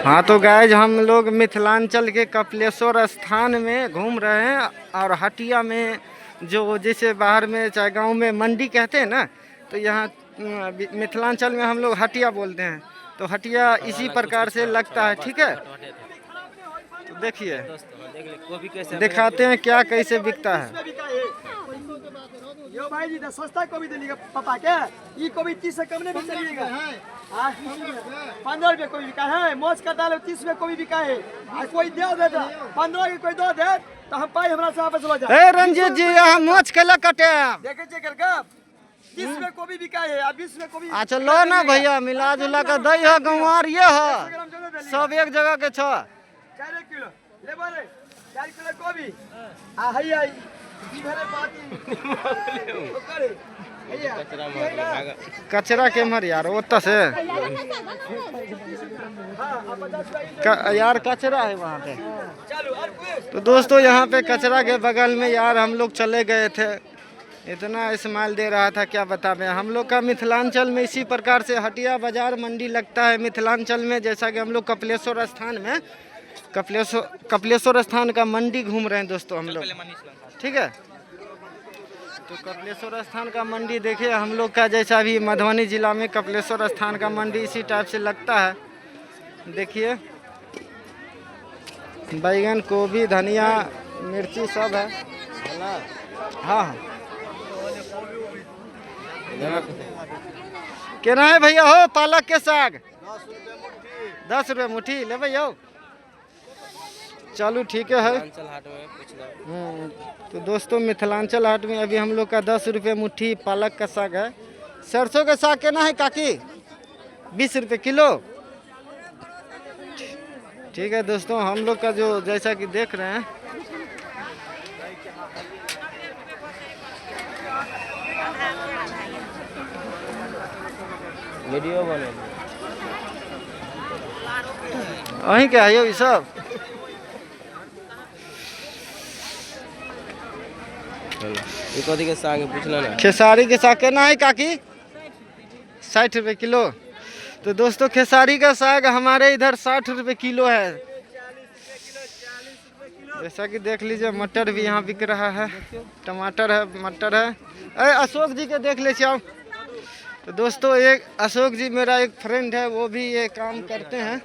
हाँ तो गाइज हम लोग मिथिलांचल के कपिलेश्वर स्थान में घूम रहे हैं और हटिया में जो जैसे बाहर में चाहे गांव में मंडी कहते हैं ना, तो यहाँ मिथिलांचल में हम लोग हटिया बोलते हैं। तो हटिया इसी प्रकार से लगता है, ठीक है। तो देखिए दिखाते हैं क्या कैसे बिकता है। यो भाई जी सस्ता कोबी देगा पापा के, ये कोबी 30 से कम नहीं चलिएगा। 15 रुपये कोबी बिका है, मोच का दाल 30 रुपये कोबी बिका है। कोई दे 15 के कोई दो दे तो हम पाई हमरा से वापस लो जाए। ए रंजीत जी यहाँ मोच केला कटे देखे चेक कर का 30 रुपये कोबी बिका है, 20 रुपये कोबी। अच्छा लो ना भैया, मिला जुला कर दही है, गंवार ये है, सब एक जगह के छ। 4 किलो ले बारे 4 किलो कोबी आ हई कचरा के मर यार ओत से यार कचरा है वहाँ पे। तो दोस्तों यहाँ पे कचरा के बगल में यार हम लोग चले गए थे, इतना इस्तेमाल दे रहा था क्या बताएं। हम लोग का मिथिलांचल में इसी प्रकार से हटिया बाजार मंडी लगता है मिथिलांचल में। जैसा कि हम लोग कपिलेश्वर स्थान में कपिलेश्वर स्थान का मंडी घूम रहे हैं दोस्तों हम लोग, ठीक है। तो कपिलेश्वर स्थान का मंडी देखिए हम लोग का, जैसा अभी मधुबनी जिला में कपिलेश्वर स्थान का मंडी इसी टाइप से लगता है। देखिए बैगन, गोभी, धनिया, मिर्ची सब है। हाँ हाँ केना है भैया हो पालक के साग 10 रुपये मुट्ठी ले भैया। चलो ठीक है। तो दोस्तों मिथिलांचल हाट में अभी हम लोग का 10 रुपये मुट्ठी पालक का साग है। सरसों का साग केना है काकी 20 रुपये किलो। ठीक है दोस्तों, हम लोग का जो जैसा कि देख रहे हैं वीडियो बने वहीं क्या है ये सब। ये कथी के साग पूछना ना, खेसारी के साग केना है काकी 60 रुपये किलो। तो दोस्तों खेसारी का साग हमारे इधर 60 रुपये किलो है। जैसा कि देख लीजिए मटर भी यहाँ बिक रहा है, टमाटर है, मटर है। अरे अशोक जी के देख ले आओ। तो दोस्तों एक अशोक जी मेरा एक फ्रेंड है, वो भी ये काम करते हैं।